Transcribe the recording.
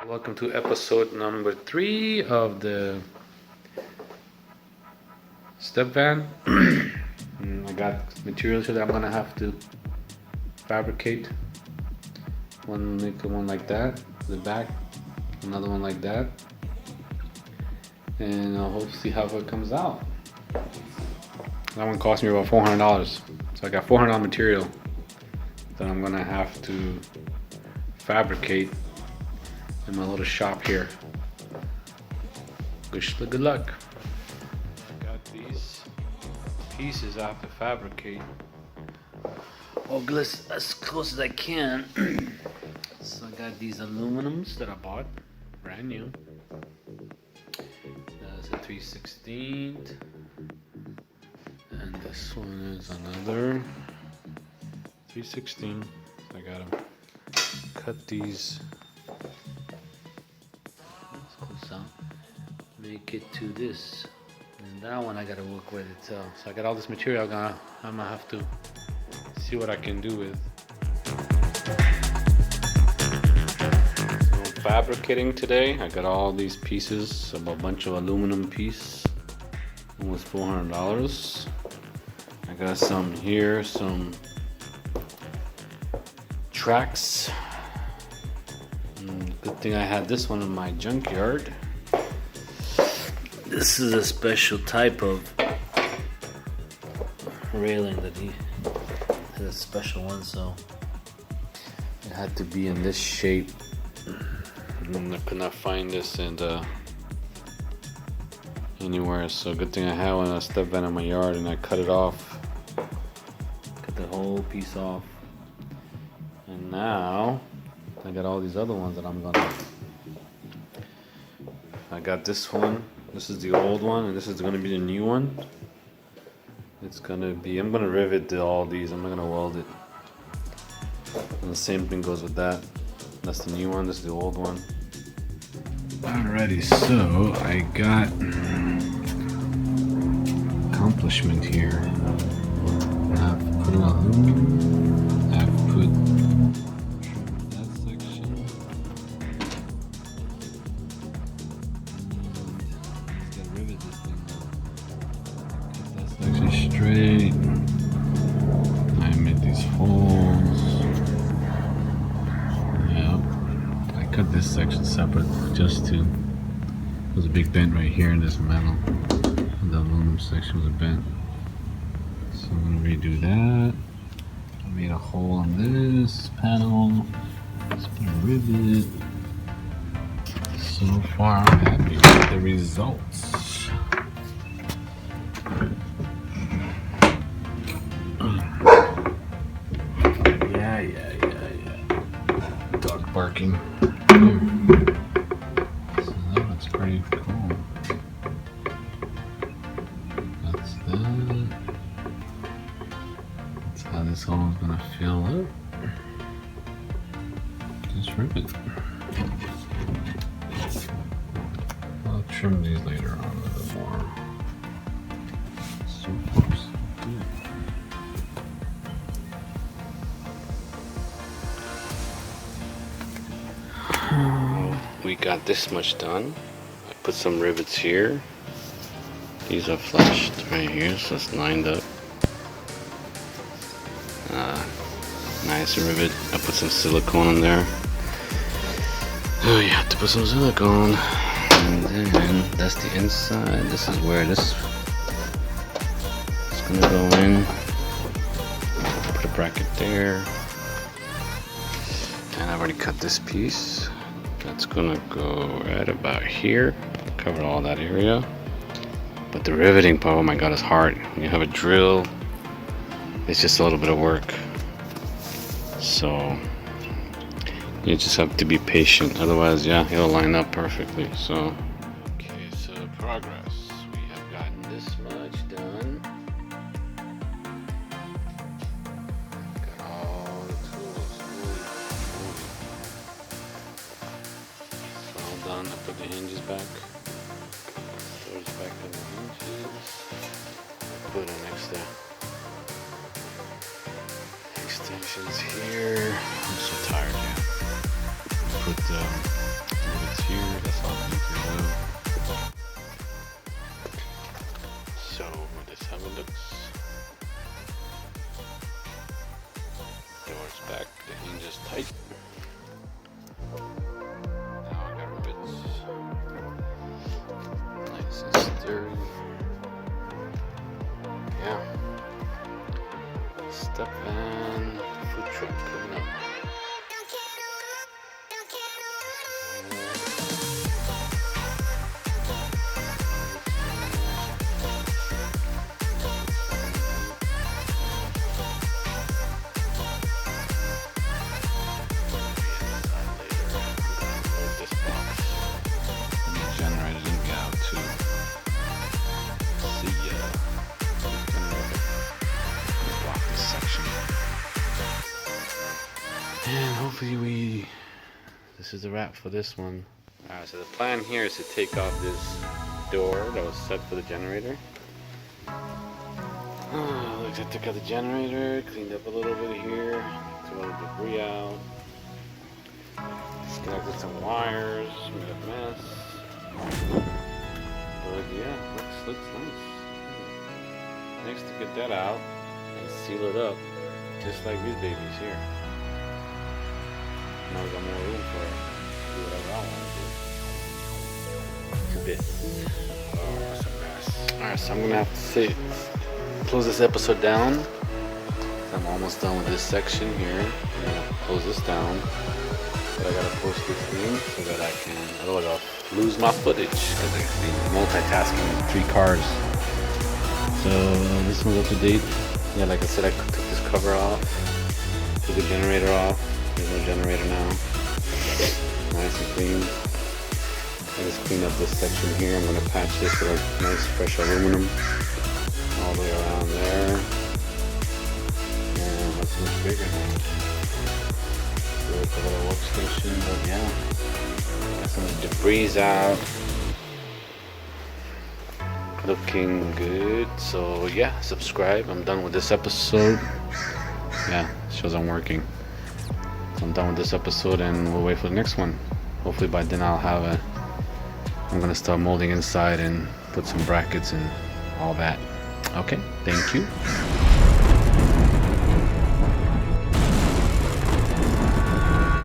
Welcome to episode number 3 of the Stepvan. I got materials here that I'm gonna have to fabricate. Make one like that, the back, another one like that, and I'll hope to see how it comes out. That one cost me about $400, so I got $400 material that I'm gonna have to fabricate in my little shop here. Good luck. Got these pieces I have to fabricate. As close as I can. So I got these aluminums that I bought, brand new. That's a 3/16, and this one is another 3/16. I gotta cut these. Make it to this, and that one I gotta work with it. So I got all this material. I'm gonna have to see what I can do with. So I'm fabricating today. I got all these pieces, a bunch of aluminum piece, almost $400. I got some here, some tracks. Good thing I had this one in my junkyard. This is a special type of railing that he has, a special one, so it had to be in this shape. I could not find this anywhere, so good thing I had one. I stepped in my yard and I cut it off, cut the whole piece off, and now I got all these other ones that I got this one. This is the old one, and this is going to be the new one. I'm going to rivet all these. I'm not going to weld it. And the same thing goes with that. That's the new one. This is the old one. Alrighty, so I got accomplishment here. I've put aluminum. I've put that section. Rivet this thing. Cut that section straight. I made these holes. Yep. I cut this section separate just to. There's a big bend right here in this metal. The aluminum section was bent. So I'm gonna redo that. I made a hole on this panel. Just put a rivet. So far, I'm happy with the results. Yeah. Dog barking. So that looks pretty cool. That's that. That's how this hole is gonna fill up. Just rivet. I'll trim these later on a little more. So far, so good. We got this much done. I put some rivets here. These are flushed right here, so it's lined up. Nice rivet. I put some silicone in there. Oh, you have to put some silicone. And then that's the inside. This is where this is gonna go in. Put a bracket there. And I've already cut this piece. That's gonna go right about here. Cover all that area. But the riveting part, oh my god, is hard. When you have a drill, it's just a little bit of work. So you just have to be patient. Otherwise, yeah, it'll line up perfectly. So, okay, so progress. We have gotten this much done. Got all the tools moving. It's all done. I put the hinges back. Doors back on the hinges. Put an extra extensions here. I'm so tired now. put rivets here. That's all taken care of. So this is how it looks. Doors back, the hinge is tight. Now I got rivets. Nice and sturdy. Yeah. Stepvan food truck coming up. Generator didn't get out too. See ya. Block this section. And hopefully this is the wrap for this one. Alright, so the plan here is to take off this door that was set for the generator. Looks like I took out the generator, cleaned up a little bit here, took all the debris out, disconnected some wires, made a mess. But yeah, looks nice. Next to get that out and seal it up, just like these babies here. Now we got more room for it. Do whatever I want to do. This. Oh, that's a mess. Alright, so I'm gonna have to close this episode down. I'm almost done with this section here. I'm gonna close this down. But I gotta post this in so that I can, otherwise I'll lose my footage because I can be multitasking 3 cars. So this one's up to date. Yeah, like I said, I took this cover off, took the generator off. There's no generator now. Nice and clean. I just cleaned up this section here. I'm gonna patch this with a nice fresh aluminum all the way around there. Yeah, that's much bigger now. Look, a little workstation, but yeah, got some debris out. Looking good. So yeah, subscribe. I'm done with this episode. Yeah, shows I'm working. So I'm done with this episode, and we'll wait for the next one. Hopefully by then I'm gonna start molding inside and put some brackets and all that. Okay, thank you.